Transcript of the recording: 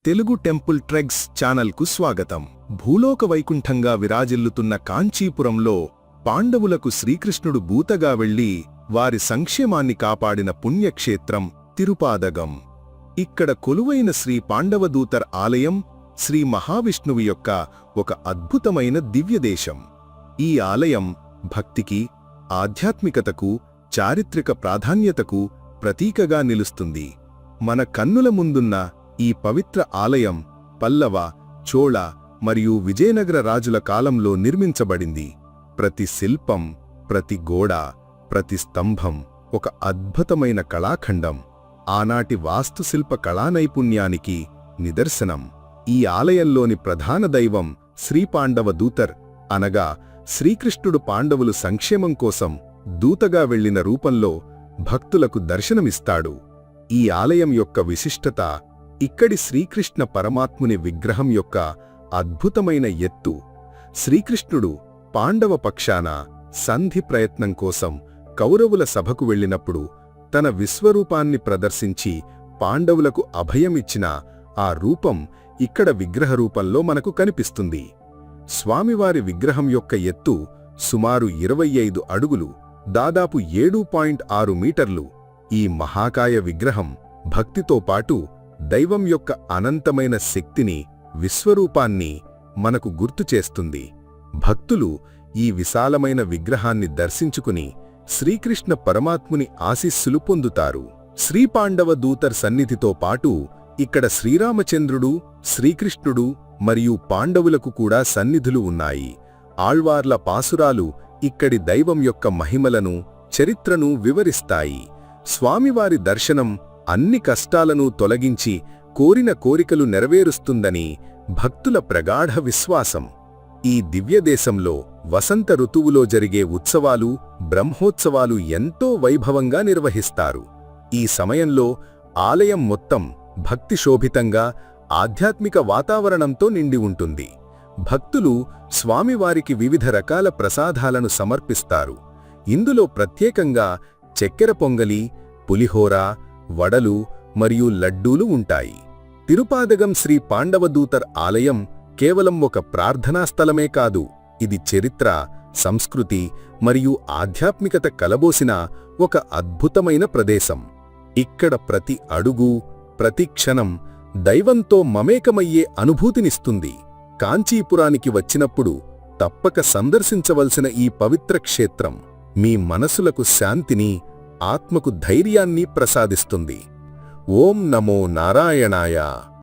Telugu temple ట్రెగ్స్ ఛానల్కు స్వాగతం. భూలోక వైకుంఠంగా విరాజిల్లుతున్న కాంచీపురంలో పాండవులకు శ్రీకృష్ణుడు బూతగా వెళ్లి వారి సంక్షేమాన్ని కాపాడిన పుణ్యక్షేత్రం తిరుపాదగం. ఇక్కడ కొలువైన శ్రీ పాండవదూతర్ ఆలయం శ్రీ మహావిష్ణువు యొక్క ఒక అద్భుతమైన దివ్యదేశం. ఈ ఆలయం భక్తికి, ఆధ్యాత్మికతకు, చారిత్రక ప్రాధాన్యతకు ప్రతీకగా నిలుస్తుంది. మన కన్నుల ముందున్న ఈ పవిత్ర ఆలయం పల్లవ, చోళ మరియు విజయనగర రాజుల కాలంలో నిర్మించబడింది. ప్రతి శిల్పం, ప్రతి గోడ, ప్రతి స్తంభం ఒక అద్భుతమైన కళాఖండం, ఆనాటి వాస్తుశిల్ప కళానైపుణ్యానికి నిదర్శనం. ఈ ఆలయంలోని ప్రధాన దైవం శ్రీపాండవ దూతర్ అనగా శ్రీకృష్ణుడు పాండవులు సంక్షేమం కోసం దూతగా వెళ్లిన రూపంలో భక్తులకు దర్శనమిస్తాడు. ఈ ఆలయం యొక్క విశిష్టత ఇక్కడి శ్రీకృష్ణ పరమాత్ముని విగ్రహం యొక్క అద్భుతమైన ఎత్తు. శ్రీకృష్ణుడు పాండవ పక్షాన సంధి ప్రయత్నం కోసం కౌరవుల సభకు వెళ్ళినప్పుడు తన విశ్వరూపాన్ని ప్రదర్శించి పాండవులకు అభయమిచ్చిన ఆ రూపం ఇక్కడ విగ్రహరూపంలో మనకు కనిపిస్తుంది. స్వామివారి విగ్రహం యొక్క ఎత్తు సుమారు 25 అడుగులు, దాదాపు 7.6 మీటర్లు. ఈ మహాకాయ విగ్రహం భక్తితో పాటు దైవం యొక్క అనంతమైన శక్తిని, విశ్వరూపాన్ని మనకు గుర్తుచేస్తుంది. భక్తులు ఈ విశాలమైన విగ్రహాన్ని దర్శించుకుని శ్రీకృష్ణ పరమాత్ముని ఆశీస్సులు పొందుతారు. శ్రీపాండవ దూతర్ సన్నిధితో పాటు ఇక్కడ శ్రీరామచంద్రుడు, శ్రీకృష్ణుడు మరియు పాండవులకు కూడా సన్నిధులు ఉన్నాయి. ఆళ్వార్ల పాసురాలు ఇక్కడి దైవం యొక్క మహిమలను, చరిత్రను వివరిస్తాయి. స్వామివారి దర్శనం అన్ని కష్టాలను తొలగించి కోరిన కోరికలు నెరవేరుస్తుందని భక్తుల ప్రగాఢ విశ్వాసం. ఈ దివ్యదేశంలో వసంత ఋతువులో జరిగే ఉత్సవాలు, బ్రహ్మోత్సవాలు ఎంతో వైభవంగా నిర్వహిస్తారు. ఈ సమయంలో ఆలయం మొత్తం భక్తిశోభితంగా, ఆధ్యాత్మిక వాతావరణంతో నిండి ఉంటుంది. భక్తులు స్వామివారికి వివిధ రకాల ప్రసాదాలను సమర్పిస్తారు. ఇందులో ప్రత్యేకంగా చక్కెర పొంగలి, పులిహోర, వడలు మరియు లడ్డూలు ఉంటాయి. తిరుపాదగం శ్రీ పాండవదూతర్ ఆలయం కేవలం ఒక ప్రార్థనా స్థలమే కాదు, ఇది చరిత్ర, సంస్కృతి మరియు ఆధ్యాత్మికత కలబోసిన ఒక అద్భుతమైన ప్రదేశం. ఇక్కడ ప్రతి అడుగు, ప్రతి క్షణం దైవంతో మమేకమయ్యే అనుభూతినిస్తుంది. కాంచీపురానికి వచ్చినప్పుడు తప్పక సందర్శించవలసిన ఈ పవిత్ర క్షేత్రం మీ మనసులకు శాంతిని, ఆత్మకు ధైర్యాన్ని ప్రసాదిస్తుంది. ఓం నమో నారాయణాయ.